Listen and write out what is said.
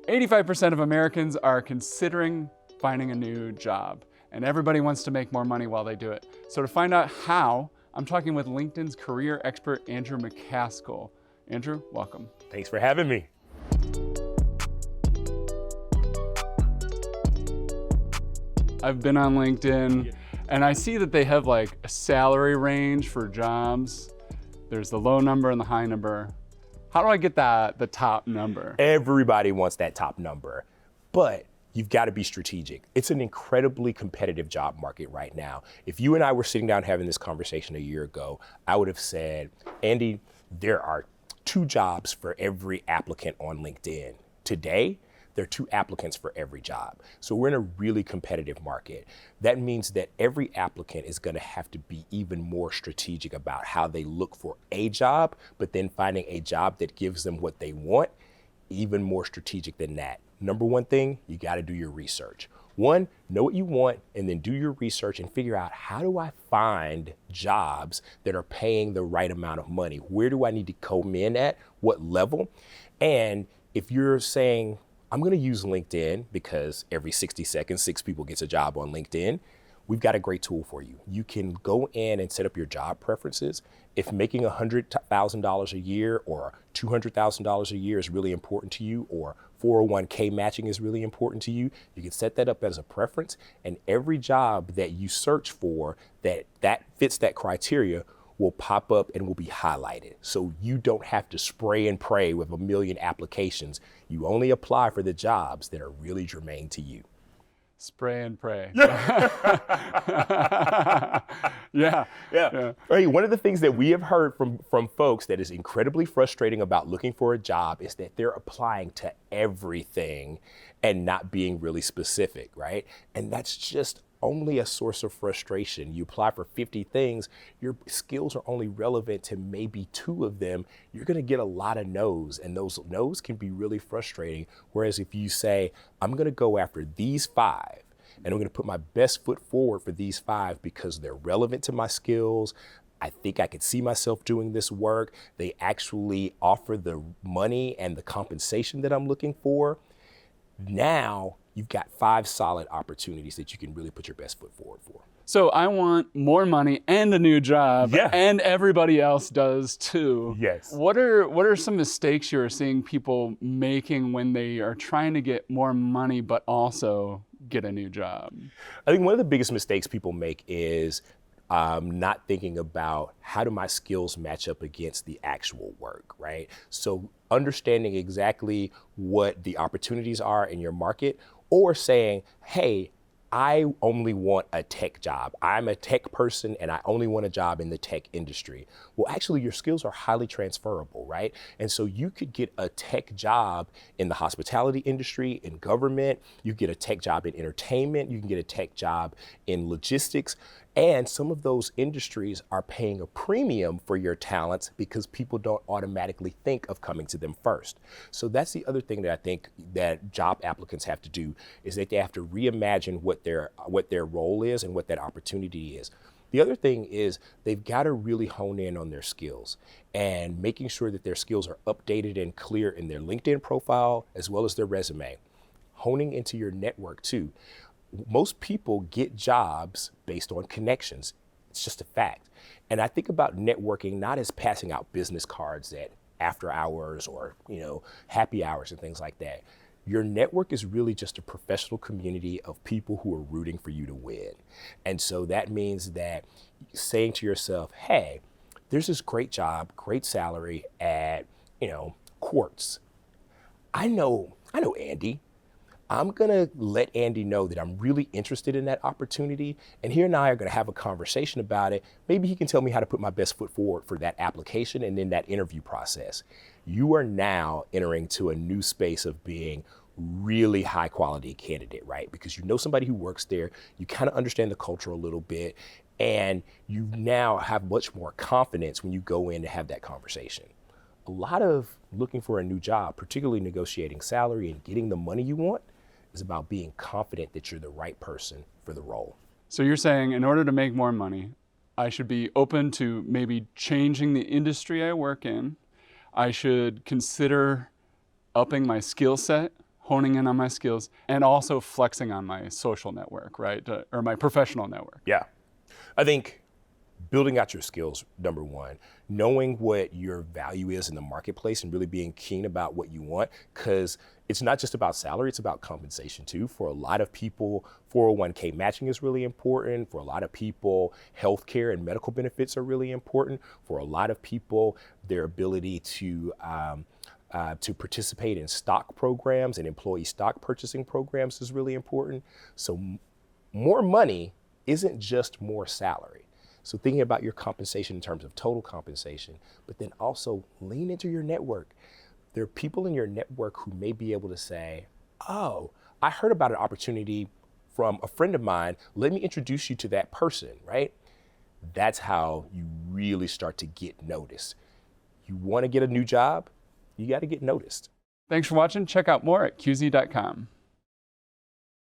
85% of Americans are considering finding a new job, and everybody wants to make more money while they do it. So to find out how, I'm talking with LinkedIn's career expert, Andrew McCaskill. Andrew, welcome. Thanks for having me. I've been on LinkedIn, and I see that they have like a salary range for jobs. There's the low number and the high number. How do I get the top number? Everybody wants that top number, but you've got to be strategic. It's an incredibly competitive job market right now. If you and I were sitting down having this conversation a year ago, I would have said, Andy, there are 2 jobs for every applicant on LinkedIn. Today, there are 2 applicants for every job. So we're in a really competitive market. That means that every applicant is going to have to be even more strategic about how they look for a job, but then finding a job that gives them what they want, even more strategic than that. Number one thing, you got to do your research. One, know what you want, and then do your research and figure out, how do I find jobs that are paying the right amount of money? Where do I need to come in at? What level? And if you're saying, I'm going to use LinkedIn because every 60 seconds, 6 people gets a job on LinkedIn, we've got a great tool for you. You can go in and set up your job preferences. If making $100,000 a year or $200,000 a year is really important to you, or 401k matching is really important to you, you can set that up as a preference. And every job that you search for that fits that criteria will pop up and will be highlighted. So you don't have to spray and pray with a million applications. You only apply for the jobs that are really germane to you. Spray and pray. Yeah. Right. One of the things that we have heard from folks that is incredibly frustrating about looking for a job is that they're applying to everything and not being really specific, right? And that's just only a source of frustration. You apply for 50 things, your skills are only relevant to maybe 2 of them. You're going to get a lot of no's, and those no's can be really frustrating. Whereas if you say, I'm going to go after these 5, and I'm going to put my best foot forward for these 5 because they're relevant to my skills, I think I could see myself doing this work, they actually offer the money and the compensation that I'm looking for, now you've got 5 solid opportunities that you can really put your best foot forward for. So I want more money and a new job, Yeah. and everybody else does too. Yes. What are some mistakes you're seeing people making when they are trying to get more money but also get a new job? I think one of the biggest mistakes people make is not thinking about, how do my skills match up against the actual work, right? So understanding exactly what the opportunities are in your market, or saying, hey, I only want a tech job. I'm a tech person and I only want a job in the tech industry. Well, actually your skills are highly transferable, right? And so you could get a tech job in the hospitality industry, in government, you get a tech job in entertainment, you can get a tech job in logistics. And some of those industries are paying a premium for your talents because people don't automatically think of coming to them first. So that's the other thing that I think that job applicants have to do, is that they have to reimagine what their role is and what that opportunity is. The other thing is they've got to really hone in on their skills, and making sure that their skills are updated and clear in their LinkedIn profile as well as their resume. Honing into your network too. Most people get jobs based on connections. It's just a fact. And I think about networking not as passing out business cards at after hours or, happy hours and things like that. Your network is really just a professional community of people who are rooting for you to win. And so that means that saying to yourself, hey, there's this great job, great salary at, Quartz. I know Andy. I'm gonna let Andy know that I'm really interested in that opportunity, and he and I are gonna have a conversation about it. Maybe he can tell me how to put my best foot forward for that application and then that interview process. You are now entering to a new space of being really high quality candidate, right? Because you know somebody who works there, you kind of understand the culture a little bit, and you now have much more confidence when you go in to have that conversation. A lot of looking for a new job, particularly negotiating salary and getting the money you want, is about being confident that you're the right person for the role. So you're saying in order to make more money, I should be open to maybe changing the industry I work in. I should consider upping my skill set. honing in on my skills, and also flexing on my social network, right? Or my professional network. Yeah. I think building out your skills, number one, knowing what your value is in the marketplace and really being keen about what you want, because it's not just about salary, it's about compensation too. For a lot of people, 401k matching is really important. For a lot of people, healthcare and medical benefits are really important. For a lot of people, their ability to participate in stock programs and employee stock purchasing programs is really important. So more money isn't just more salary. So thinking about your compensation in terms of total compensation, but then also lean into your network. There are people in your network who may be able to say, oh, I heard about an opportunity from a friend of mine. Let me introduce you to that person, right? That's how you really start to get noticed. You want to get a new job, you got to get noticed. Thanks for watching. Check out more at QZ.com.